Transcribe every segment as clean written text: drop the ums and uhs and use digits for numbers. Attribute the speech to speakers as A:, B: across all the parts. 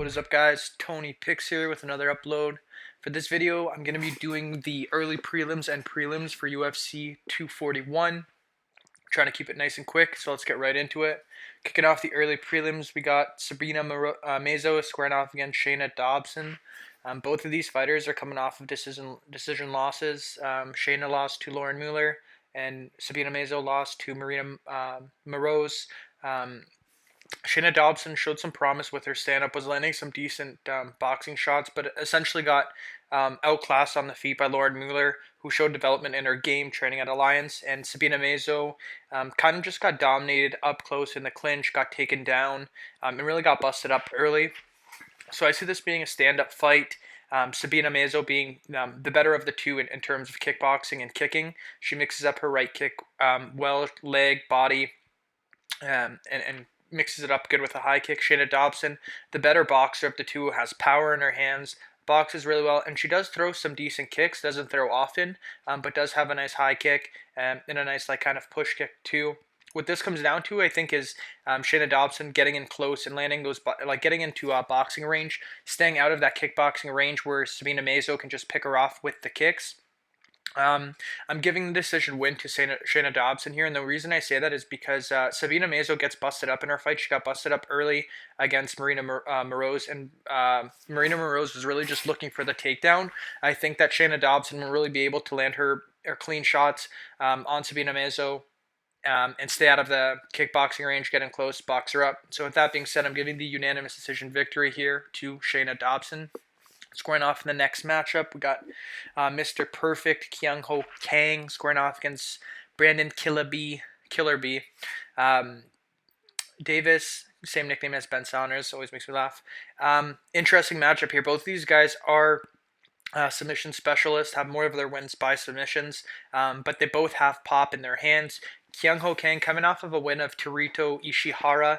A: What is up, guys? Tony Picks here with another upload. For this video, I'm going to be doing the early prelims and prelims for UFC 241. Trying to keep it nice and quick, so let's get right into it. Kicking off the early prelims, we got Mazo squaring off against Shayna Dobson. Both of these fighters are coming off of decision losses. Shayna lost to Lauren Mueller, and Sabina Mazo lost to Marina Moroz. Shayna Dobson showed some promise with her stand-up, was landing some decent boxing shots, but essentially got outclassed on the feet by Lauren Mueller, who showed development in her game training at Alliance. And Sabina Mazo kind of just got dominated up close in the clinch, got taken down, and really got busted up early. So I see this being a stand-up fight. Sabina Mazo being the better of the two in terms of kickboxing and kicking. She mixes up her right kick well, leg, body, and mixes it up good with a high kick. Shayna Dobson, the better boxer of the two, has power in her hands, boxes really well, and she does throw some decent kicks, doesn't throw often, but does have a nice high kick and a nice kind of push kick too. What this comes down to, I think, is Shayna Dobson getting in close and landing those, getting into boxing range, staying out of that kickboxing range where Sabina Mazo can just pick her off with the kicks. I'm giving the decision win to Shayna Dobson here, and the reason I say that is because Sabina Mazo gets busted up in her fight. She got busted up early against Marina Moroz, and Marina Moroz was really just looking for the takedown. I think that Shayna Dobson will really be able to land her clean shots on Sabina Mazo and stay out of the kickboxing range, get in close, box her up. So with that being said, I'm giving the unanimous decision victory here to Shayna Dobson. Squaring off in the next matchup, we got Mr. Perfect Kang squaring off against Brandon Killer B. Davis, same nickname as Ben Saunders, always makes me laugh. Interesting matchup here. Both of these guys are submission specialists, have more of their wins by submissions, but they both have pop in their hands. Kang coming off of a win of Teruto Ishihara.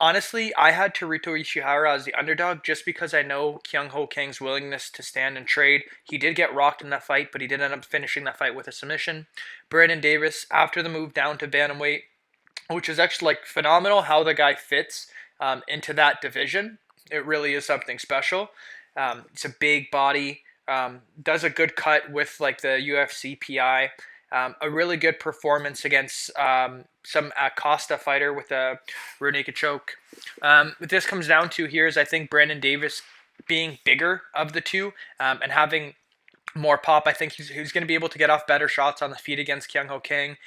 A: Honestly, I had Teruto Ishihara as the underdog just because I know Kang's willingness to stand and trade. He did get rocked in that fight, but he did end up finishing that fight with a submission. Brandon Davis, after the move down to bantamweight, which is actually phenomenal how the guy fits into that division. It really is something special. It's a big body, does a good cut with the UFC PI. A really good performance against some Costa fighter with a rear naked choke. What this comes down to here is I think Brandon Davis being bigger of the two and having more pop. I think he's going to be able to get off better shots on the feet against Kang.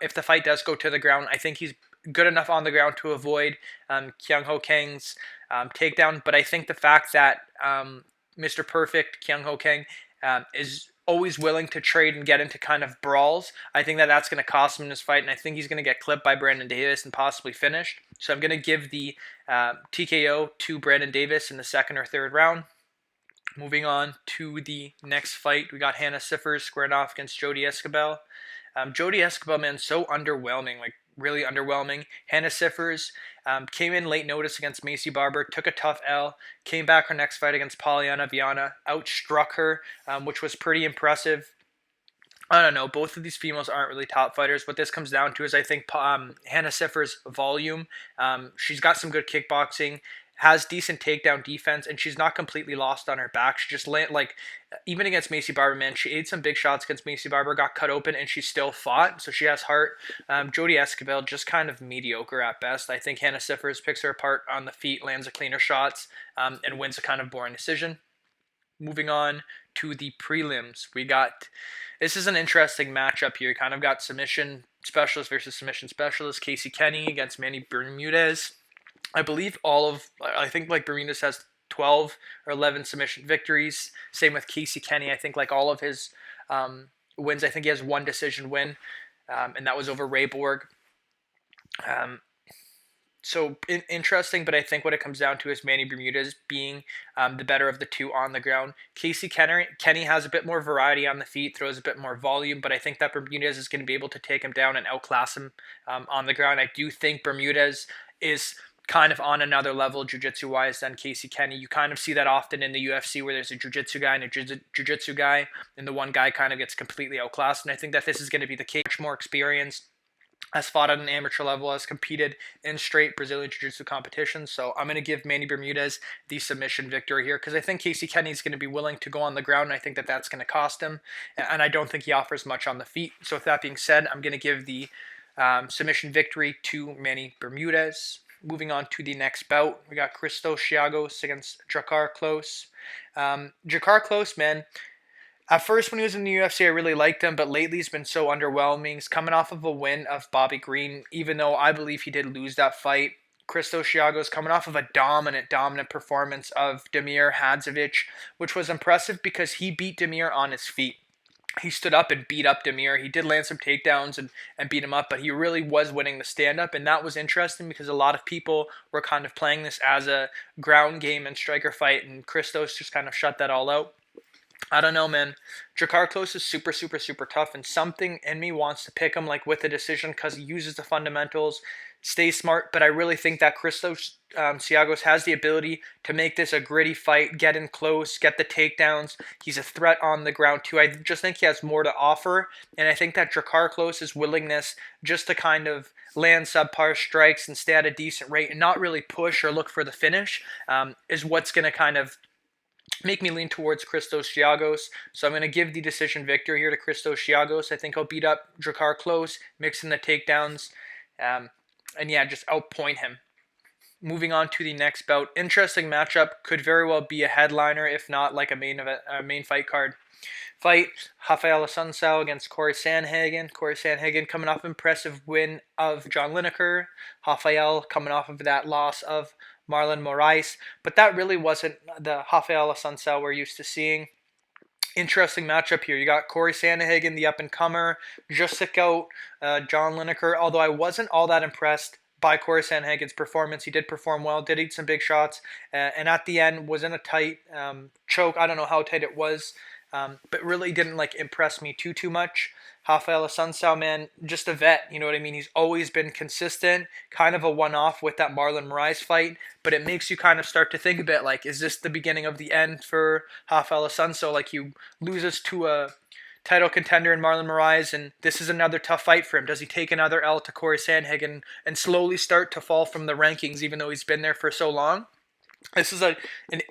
A: If the fight does go to the ground, I think he's good enough on the ground to avoid Kang's takedown. But I think the fact that Mr. Perfect Kang is always willing to trade and get into kind of brawls, I think that that's going to cost him in this fight, and I think he's going to get clipped by Brandon Davis and possibly finished. So I'm going to give the TKO to Brandon Davis in the second or third round. Moving on to the next fight, we got Hannah Cifers squaring off against Jodie Esquibel. Jodie Esquibel, man, so underwhelming, really underwhelming. Hannah Cifers came in late notice against Macy Barber, took a tough L, came back her next fight against Polyana Viana, outstruck her, which was pretty impressive. I don't know, both of these females aren't really top fighters. What this comes down to is I think Hannah Cifers' volume. She's got some good kickboxing, has decent takedown defense, and she's not completely lost on her back. She just even against Macy Barber, man, she ate some big shots against Macy Barber, got cut open, and she still fought, so she has heart. Jodie Esquibel, just kind of mediocre at best. I think Hannah Cifers picks her apart on the feet, lands a cleaner shots, and wins a kind of boring decision. Moving on to the prelims, this is an interesting matchup here. You kind of got submission specialist versus submission specialist. Kenney against Manny Bermudez. I think Bermudez has 12 or 11 submission victories. Same with Kenney. I think all of his wins, I think he has one decision win, and that was over Ray Borg. So interesting, but I think what it comes down to is Manny Bermudez being the better of the two on the ground. Kenney has a bit more variety on the feet, throws a bit more volume, but I think that Bermudez is going to be able to take him down and outclass him on the ground. I do think Bermudez is kind of on another level jiu-jitsu wise than Kenney. You kind of see that often in the UFC where there's a jiu-jitsu guy and a jiu-jitsu guy, and the one guy kind of gets completely outclassed, and I think that this is going to be the case. Much more experienced, has fought at an amateur level, has competed in straight Brazilian Jiu-Jitsu competitions. So I'm going to give Manny Bermudez the submission victory here because I think Casey Kenney is going to be willing to go on the ground, and I think that that's going to cost him. And I don't think he offers much on the feet. So with that being said, I'm going to give the submission victory to Manny Bermudez. Moving on to the next bout, we got Giagos against Klose. Klose, man, at first, when he was in the UFC, I really liked him, but lately he's been so underwhelming. He's coming off of a win of Bobby Green, even though I believe he did lose that fight. Giagos coming off of a dominant performance of Damir Hadzovic, which was impressive because he beat Damir on his feet. He stood up and beat up Damir. He did land some takedowns and beat him up, but he really was winning the stand-up, and that was interesting because a lot of people were kind of playing this as a ground game and striker fight, and Christos just kind of shut that all out. I don't know, man. Klose is super tough, and something in me wants to pick him like with a decision because he uses the fundamentals, stays smart, but I really think that Giagos has the ability to make this a gritty fight, get in close, get the takedowns. He's a threat on the ground too. I just think he has more to offer, and I think that Klose's willingness just to kind of land subpar strikes and stay at a decent rate and not really push or look for the finish is what's going to kind of make me lean towards Giagos. So I'm going to give the decision victory here to Giagos. I think he'll beat up Klose, mix in the takedowns, and yeah, just outpoint him. Moving on to the next bout. Interesting matchup. Could very well be a headliner, if not like a main fight card. Fight, Rafael Assuncao against Corey Sandhagen. Corey Sandhagen coming off an impressive win of John Lineker. Rafael coming off of that loss of Marlon Moraes, but that really wasn't the Rafael Assuncao we're used to seeing. Interesting matchup here. You got Corey Sandhagen, the up-and-comer, just took out John Lineker, although I wasn't all that impressed by Corey Sandhagen's performance. He did perform well, did eat some big shots, and at the end was in a tight choke. I don't know how tight it was, but really didn't like impress me too much. Rafael Assuncao, man, just a vet, you know what I mean? He's always been consistent, kind of a one-off with that Marlon Moraes fight, but it makes you kind of start to think a bit like, is this the beginning of the end for Rafael Assuncao? Like, he loses to a title contender in Marlon Moraes, and this is another tough fight for him. Does he take another L to Corey Sandhagen and slowly start to fall from the rankings, even though he's been there for so long? This is an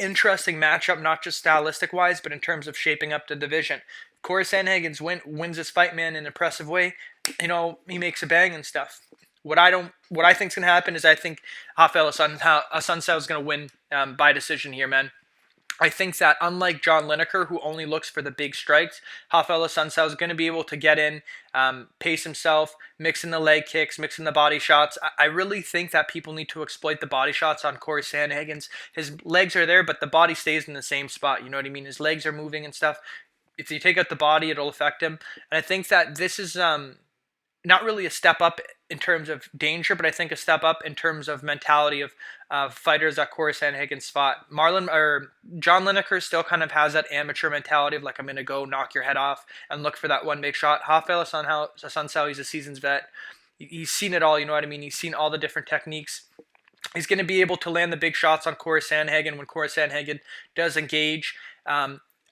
A: interesting matchup, not just stylistic-wise, but in terms of shaping up the division. Corey Sandhagen's wins this fight, man, in an impressive way. You know, he makes a bang and stuff. What I think's gonna happen is I think Rafael Assuncao is gonna win by decision here, man. I think that unlike John Lineker, who only looks for the big strikes, Rafael Assuncao is going to be able to get in, pace himself, mix in the leg kicks, mix in the body shots. I really think that people need to exploit the body shots on Corey Sandhagen's. His legs are there, but the body stays in the same spot. You know what I mean? His legs are moving and stuff. If you take out the body, it'll affect him. And I think that this is not really a step up in terms of danger, but I think a step up in terms of mentality of fighters that Corey Sandhagen's fought. John Lineker still kind of has that amateur mentality of like, I'm going to go knock your head off and look for that one big shot. Rafael Assuncao, he's a seasoned vet. He's seen it all, you know what I mean? He's seen all the different techniques. He's going to be able to land the big shots on Corey Sandhagen when Corey Sandhagen does engage.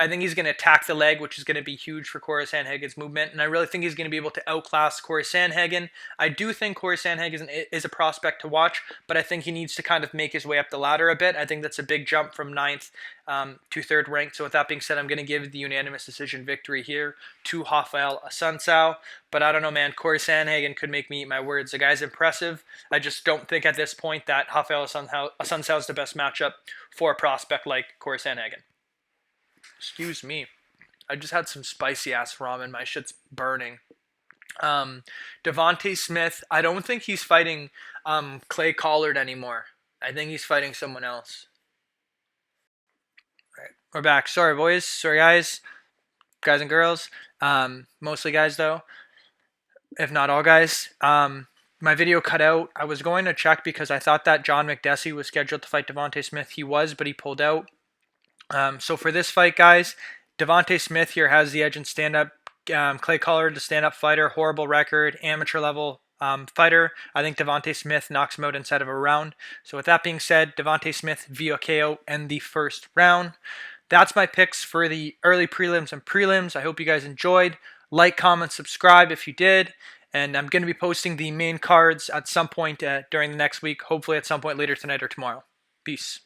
A: I think he's going to attack the leg, which is going to be huge for Corey Sandhagen's movement. And I really think he's going to be able to outclass Corey Sandhagen. I do think Corey Sandhagen is a prospect to watch, but I think he needs to kind of make his way up the ladder a bit. I think that's a big jump from 9th to 3rd ranked. So with that being said, I'm going to give the unanimous decision victory here to Rafael Assuncao. But I don't know, man. Corey Sandhagen could make me eat my words. The guy's impressive. I just don't think at this point that Rafael Assuncao is the best matchup for a prospect like Corey Sandhagen. Excuse me. I just had some spicy ass ramen. My shit's burning. Devontae Smith. I don't think he's fighting Clay Collard anymore. I think he's fighting someone else. All right, we're back. Sorry, boys. Sorry, guys. Guys and girls. Mostly guys, though. If not all guys. My video cut out. I was going to check because I thought that John McDessie was scheduled to fight Devontae Smith. He was, but he pulled out. So for this fight, guys, Devontae Smith here has the edge in stand-up. Clay Collard, the stand-up fighter, horrible record, amateur level fighter. I think Devontae Smith knocks him out inside of a round. So with that being said, Devontae Smith via KO in the first round. That's my picks for the early prelims and prelims. I hope you guys enjoyed. Like, comment, subscribe if you did. And I'm going to be posting the main cards at some point during the next week, hopefully at some point later tonight or tomorrow. Peace.